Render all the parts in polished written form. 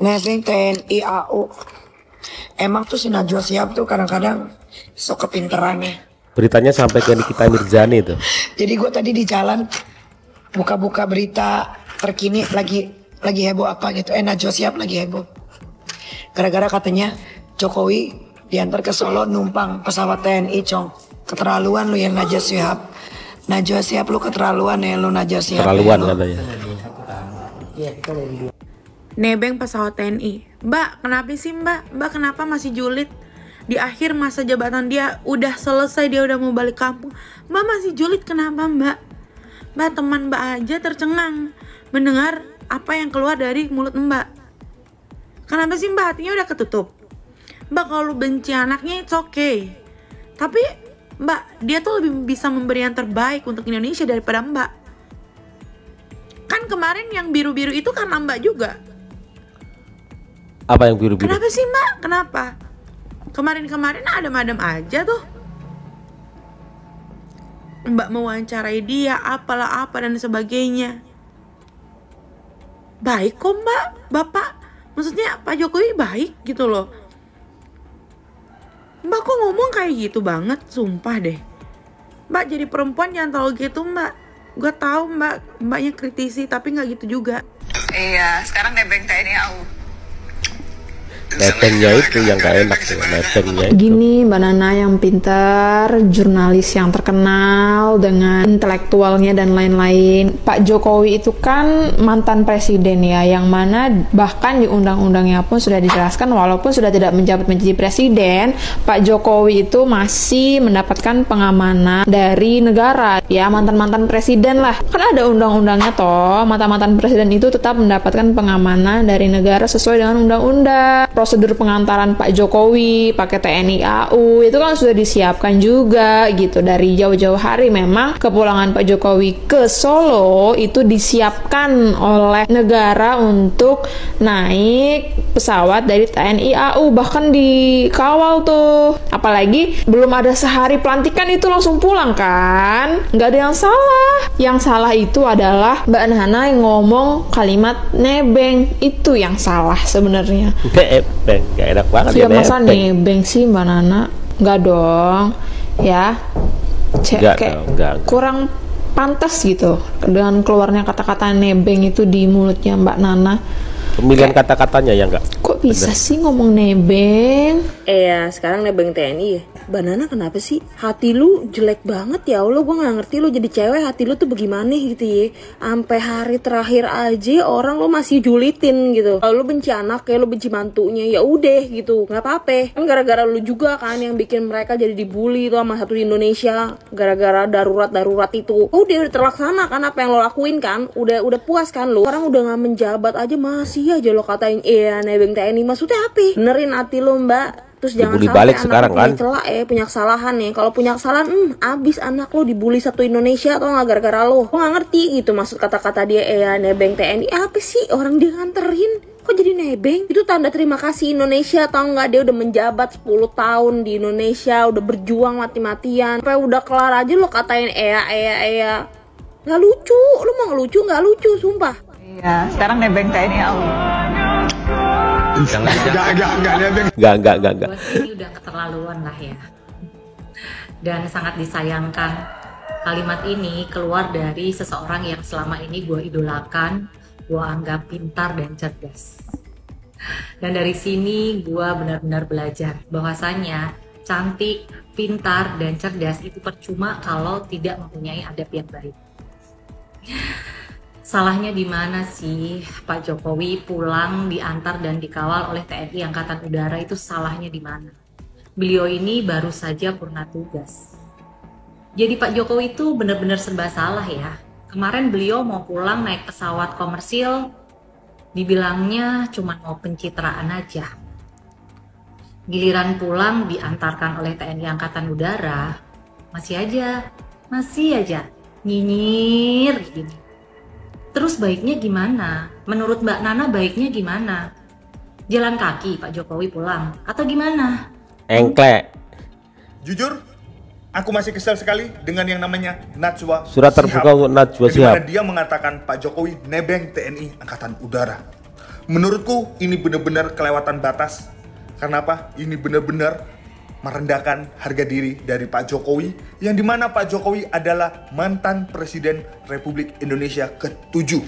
Nebeng TNI AU. Emang tuh si Najwa Shihab tuh kadang-kadang sok kepinterannya. Beritanya sampai ke Nikita Mirzani tuh. Jadi gue tadi di jalan buka-buka berita terkini lagi heboh apa gitu. Najwa Shihab lagi heboh. Gara-gara katanya Jokowi diantar ke Solo numpang pesawat TNI, Cong. Keterlaluan lu ya Najwa Shihab. Najwa Shihab lu keterlaluan ya lu Najwa Shihab. Keterlaluan katanya. Nebeng pesawat TNI. Mbak, kenapa sih mbak? Mbak kenapa masih julid? Di akhir masa jabatan dia udah selesai, dia udah mau balik kampung. Mbak masih julid kenapa mbak? Mbak, teman mbak aja tercengang mendengar apa yang keluar dari mulut mbak. Kenapa sih mbak, hatinya udah ketutup? Mbak kalau benci anaknya it's okay. Tapi mbak, dia tuh lebih bisa memberi yang terbaik untuk Indonesia daripada mbak. Kan kemarin yang biru-biru itu karena mbak juga. Apa yang biru-biru? Kenapa sih mbak? Kenapa? Kemarin-kemarin adem-adem aja tuh. Mbak mewawancarai dia, apalah apa dan sebagainya. Baik kok mbak, bapak. Maksudnya Pak Jokowi baik gitu loh. Mbak kok ngomong kayak gitu banget, sumpah deh. Mbak jadi perempuan jangan terlalu gitu mbak. Gue tahu mbaknya kritisi tapi nggak gitu juga. Iya, sekarang nebeng TNI AU. Nebengnya itu yang gak enak tuh, nebengnya itu. Gini Mbak Nana yang pintar, jurnalis yang terkenal dengan intelektualnya dan lain-lain. Pak Jokowi itu kan mantan presiden ya, yang mana bahkan di undang-undangnya pun sudah dijelaskan walaupun sudah tidak menjabat menjadi presiden, Pak Jokowi itu masih mendapatkan pengamanan dari negara ya, mantan-mantan presiden lah. Kan ada undang-undangnya toh, mantan-mantan presiden itu tetap mendapatkan pengamanan dari negara sesuai dengan undang-undang. Prosedur pengantaran Pak Jokowi pakai TNI AU itu kan sudah disiapkan juga gitu dari jauh-jauh hari. Memang kepulangan Pak Jokowi ke Solo itu disiapkan oleh negara untuk naik pesawat dari TNI AU, bahkan dikawal tuh. Apalagi belum ada sehari pelantikan itu langsung pulang kan, nggak ada yang salah. Yang salah itu adalah Mbak Nana yang ngomong kalimat nebeng, itu yang salah sebenarnya. Nebeng, gak enak banget ya. Masa nebeng sih Mbak Nana? Enggak dong ya. Kayak kurang pantas gitu dengan keluarnya kata-kata nebeng itu di mulutnya Mbak Nana. Pemilihan kata-katanya ya enggak? Kok bisa sih ngomong nebeng? Sekarang nebeng TNI ya. Mbak Nana kenapa sih? Hati lu jelek banget ya Allah, gue gak ngerti lu jadi cewek hati lu tuh bagaimana gitu ya. Sampai hari terakhir aja orang lu masih julitin gitu. Kalau lu benci anak ya, lu benci mantunya, ya udah gitu, nggak apa-apa. Kan gara-gara lu juga kan yang bikin mereka jadi dibully tuh sama satu di Indonesia. Gara-gara darurat itu. Udah terlaksana kan apa yang lo lakuin kan? Udah puas kan lu? Orang udah gak menjabat aja masih aja lo katain nebeng TNI. Maksudnya apa? Benerin hati lu mbak. Terus jangan dibully sampai balik anak sekarang punya kan? celah punya kesalahan nih. Kalau punya kesalahan, abis anak lo dibully satu Indonesia atau nggak gara-gara lo. Gue nggak ngerti gitu maksud kata-kata dia nebeng TNI. Apa sih orang dia nganterin? Kok jadi nebeng? Itu tanda terima kasih Indonesia atau nggak? Dia udah menjabat 10 tahun di Indonesia, udah berjuang mati-matian. Sampai udah kelar aja lo katain nggak lucu. Lo mau ngelucu nggak lucu, sumpah. Iya, sekarang nebeng TNI AU. Enggak. Ini udah keterlaluan lah ya. Dan sangat disayangkan kalimat ini keluar dari seseorang yang selama ini gue idolakan, gue anggap pintar dan cerdas. Dan dari sini gue benar-benar belajar bahwasanya cantik, pintar, dan cerdas itu percuma kalau tidak mempunyai adab yang baik. Salahnya di mana sih Pak Jokowi pulang diantar dan dikawal oleh TNI Angkatan Udara, itu salahnya di mana? Beliau ini baru saja purna tugas. Jadi Pak Jokowi itu benar-benar serba salah ya. Kemarin beliau mau pulang naik pesawat komersil, dibilangnya cuma mau pencitraan aja. Giliran pulang diantarkan oleh TNI Angkatan Udara, masih aja nyinyir gini. Terus baiknya gimana? Menurut Mbak Nana baiknya gimana? Jalan kaki Pak Jokowi pulang atau gimana? Engklek. Jujur, aku masih kesal sekali dengan yang namanya Najwa Surat terbuka untuk Najwa Shihab. Dia mengatakan Pak Jokowi nebeng TNI Angkatan Udara. Menurutku ini benar-benar kelewatan batas. Karena apa? Ini benar-benar merendahkan harga diri dari Pak Jokowi, yang dimana Pak Jokowi adalah mantan Presiden Republik Indonesia ke-7.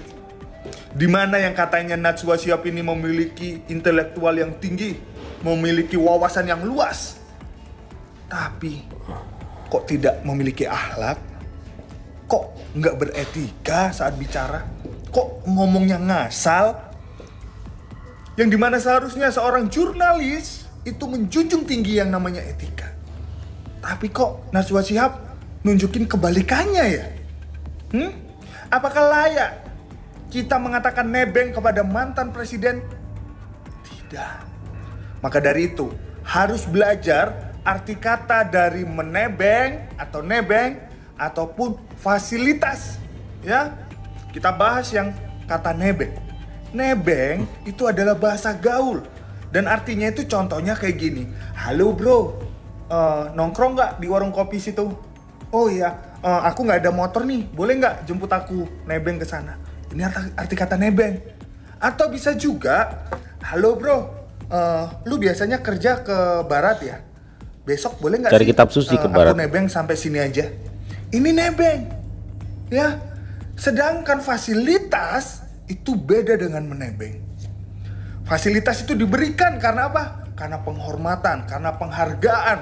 Dimana yang katanya Najwa Shihab ini memiliki intelektual yang tinggi, memiliki wawasan yang luas, tapi kok tidak memiliki akhlak, kok nggak beretika saat bicara, kok ngomongnya ngasal, yang dimana seharusnya seorang jurnalis itu menjunjung tinggi yang namanya etika. Tapi kok Najwa Shihab nunjukin kebalikannya ya? Apakah layak kita mengatakan nebeng kepada mantan presiden? Tidak. Maka dari itu harus belajar arti kata dari menebeng atau nebeng ataupun fasilitas. Ya, kita bahas yang kata nebeng. Nebeng itu adalah bahasa gaul. Dan artinya itu contohnya kayak gini. Halo bro, nongkrong nggak di warung kopi situ? Oh iya, aku nggak ada motor nih, boleh nggak jemput aku nebeng ke sana? Ini arti kata nebeng. Atau bisa juga, halo bro, lu biasanya kerja ke barat ya? Besok boleh nggak cari kitab suci ke barat? Aku nebeng sampai sini aja. Ini nebeng, ya. Sedangkan fasilitas itu beda dengan menebeng. Fasilitas itu diberikan karena apa? Karena penghormatan, karena penghargaan.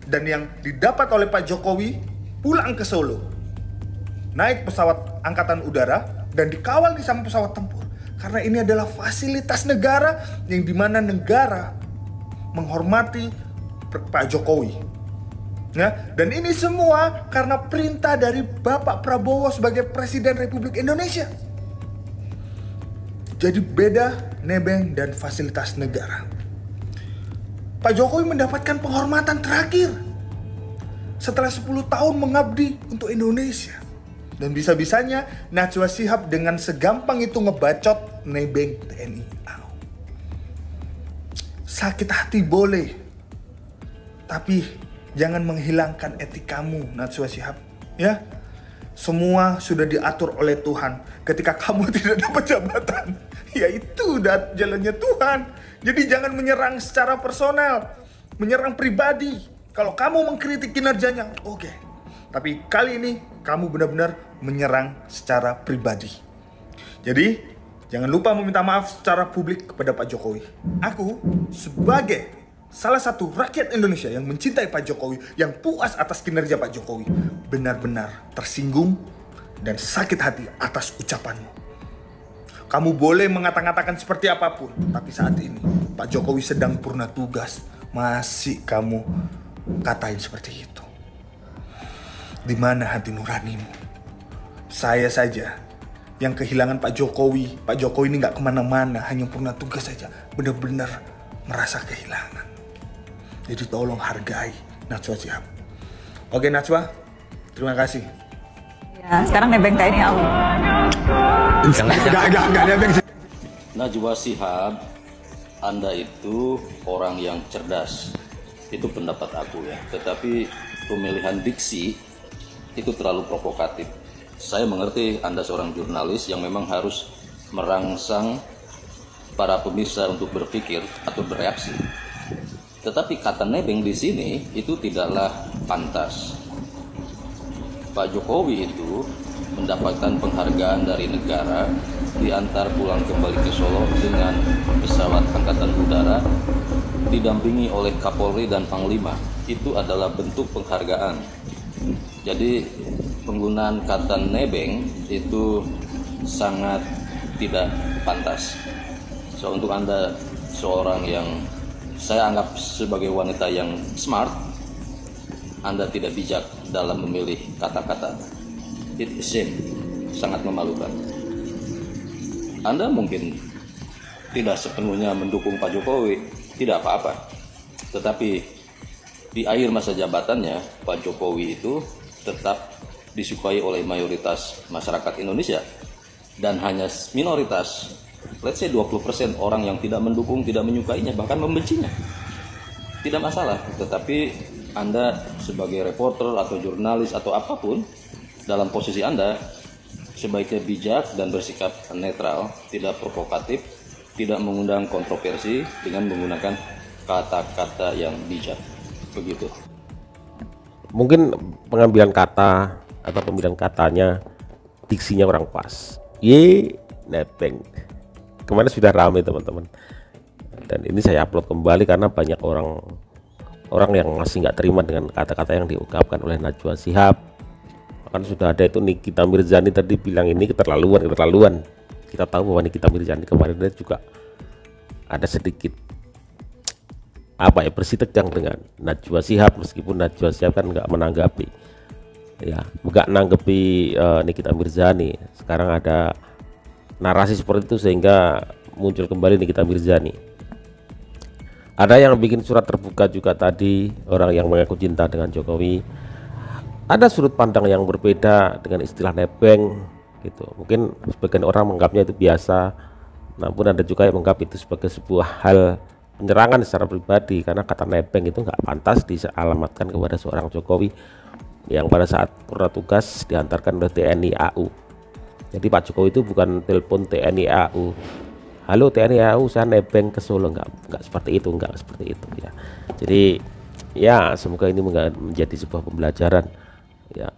Dan yang didapat oleh Pak Jokowi pulang ke Solo, naik pesawat angkatan udara dan dikawal di sama pesawat tempur. Karena ini adalah fasilitas negara yang dimana negara menghormati Pak Jokowi. Ya, dan ini semua karena perintah dari Bapak Prabowo sebagai Presiden Republik Indonesia. Jadi beda nebeng dan fasilitas negara. Pak Jokowi mendapatkan penghormatan terakhir setelah 10 tahun mengabdi untuk Indonesia. Dan bisa-bisanya Najwa Shihab dengan segampang itu ngebacot nebeng TNI AU. Sakit hati boleh, tapi jangan menghilangkan etikamu, Najwa Shihab. Ya, semua sudah diatur oleh Tuhan. Ketika kamu tidak dapat jabatan, ya itu udah jalannya Tuhan. Jadi jangan menyerang secara personal, menyerang pribadi. Kalau kamu mengkritik kinerjanya, oke. Tapi kali ini kamu benar-benar menyerang secara pribadi. Jadi jangan lupa meminta maaf secara publik kepada Pak Jokowi. Aku sebagai salah satu rakyat Indonesia yang mencintai Pak Jokowi, yang puas atas kinerja Pak Jokowi, benar-benar tersinggung dan sakit hati atas ucapanmu. Kamu boleh mengata-ngatakan seperti apapun, tapi saat ini Pak Jokowi sedang purna tugas, masih kamu katain seperti itu. Di mana hati nuranimu? Saya saja yang kehilangan Pak Jokowi. Pak Jokowi ini nggak kemana-mana, hanya purna tugas saja. Benar-benar merasa kehilangan. Jadi tolong hargai Najwa Shihab. Oke Najwa, terima kasih. Ya, sekarang nebeng TNI AU. Enggak nebeng. Najwa Shihab, Anda itu orang yang cerdas. Itu pendapat aku ya. Tetapi pemilihan diksi itu terlalu provokatif. Saya mengerti Anda seorang jurnalis yang memang harus merangsang para pemirsa untuk berpikir atau bereaksi. Tetapi kata nebeng di sini itu tidaklah pantas. Pak Jokowi itu mendapatkan penghargaan dari negara, diantar pulang kembali ke Solo dengan pesawat angkatan udara, didampingi oleh Kapolri dan Panglima. Itu adalah bentuk penghargaan. Jadi penggunaan kata nebeng itu sangat tidak pantas. So untuk Anda seorang yang saya anggap sebagai wanita yang smart, Anda tidak bijak dalam memilih kata-kata. It is shame, sangat memalukan. Anda mungkin tidak sepenuhnya mendukung Pak Jokowi, tidak apa-apa. Tetapi di akhir masa jabatannya, Pak Jokowi itu tetap disukai oleh mayoritas masyarakat Indonesia. Dan hanya minoritas, let's say 20% orang yang tidak mendukung, tidak menyukainya, bahkan membencinya. Tidak masalah, tetapi Anda sebagai reporter atau jurnalis atau apapun, dalam posisi Anda sebaiknya bijak dan bersikap netral, tidak provokatif, tidak mengundang kontroversi dengan menggunakan kata-kata yang bijak. Begitu. Mungkin pengambilan kata atau pemilihan katanya, diksinya kurang pas. Nebeng. Kemarin sudah ramai teman-teman. Dan ini saya upload kembali karena banyak orang yang masih nggak terima dengan kata-kata yang diungkapkan oleh Najwa Shihab. Bahkan sudah ada itu Nikita Mirzani tadi bilang ini keterlaluan. Kita tahu bahwa Nikita Mirzani kemarin juga ada sedikit bersitegang dengan Najwa Shihab, meskipun Najwa Shihab kan nggak menanggapi, nggak nanggapi Nikita Mirzani. Sekarang ada narasi seperti itu sehingga muncul kembali Nikita Mirzani. Ada yang bikin surat terbuka juga tadi, orang yang mengaku cinta dengan Jokowi. Ada sudut pandang yang berbeda dengan istilah nebeng gitu. Mungkin sebagian orang menganggapnya itu biasa, namun ada juga yang menganggap itu sebagai sebuah hal penyerangan secara pribadi, karena kata nebeng itu nggak pantas dialamatkan kepada seorang Jokowi yang pada saat purna tugas diantarkan oleh TNI AU. Jadi Pak Jokowi itu bukan telepon TNI AU, halo TNI AU saya nebeng ke Solo, nggak seperti itu ya. Jadi ya semoga ini menjadi sebuah pembelajaran ya,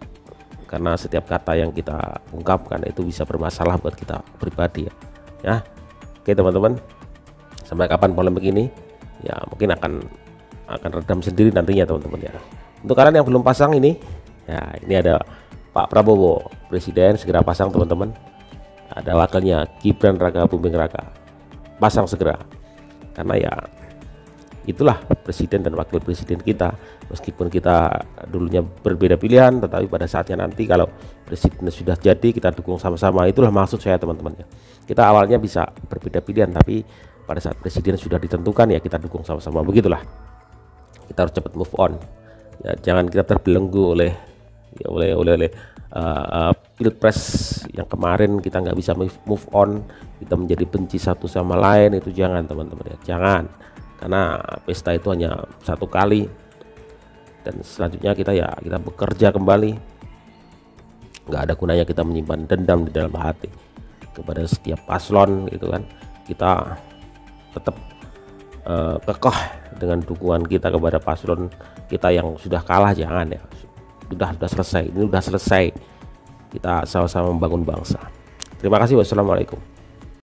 karena setiap kata yang kita ungkapkan itu bisa bermasalah buat kita pribadi ya. Oke teman-teman, sampai kapan polemik ini ya mungkin akan redam sendiri nantinya teman-teman ya. Untuk kalian yang belum pasang ini ya, ini ada Pak Prabowo Presiden, segera pasang teman-teman. Ada wakilnya Gibran Raka Buming Raka, pasang segera, karena ya itulah presiden dan wakil presiden kita. Meskipun kita dulunya berbeda pilihan, tetapi pada saatnya nanti kalau presiden sudah jadi kita dukung sama-sama. Itulah maksud saya teman-teman ya. Kita awalnya bisa berbeda pilihan, tapi pada saat presiden sudah ditentukan ya kita dukung sama-sama. Begitulah, kita harus cepat move on ya, jangan kita terbelenggu oleh pilpres yang kemarin. Kita nggak bisa move on, kita menjadi benci satu sama lain. Itu jangan teman-teman ya, jangan, karena pesta itu hanya satu kali, dan selanjutnya kita bekerja kembali. Nggak ada gunanya kita menyimpan dendam di dalam hati kepada setiap paslon gitu kan. Kita tetap kokoh dengan dukungan kita kepada paslon kita yang sudah kalah. Jangan ya, sudah selesai, ini sudah selesai. Kita sama-sama membangun bangsa. Terima kasih. Wassalamualaikum.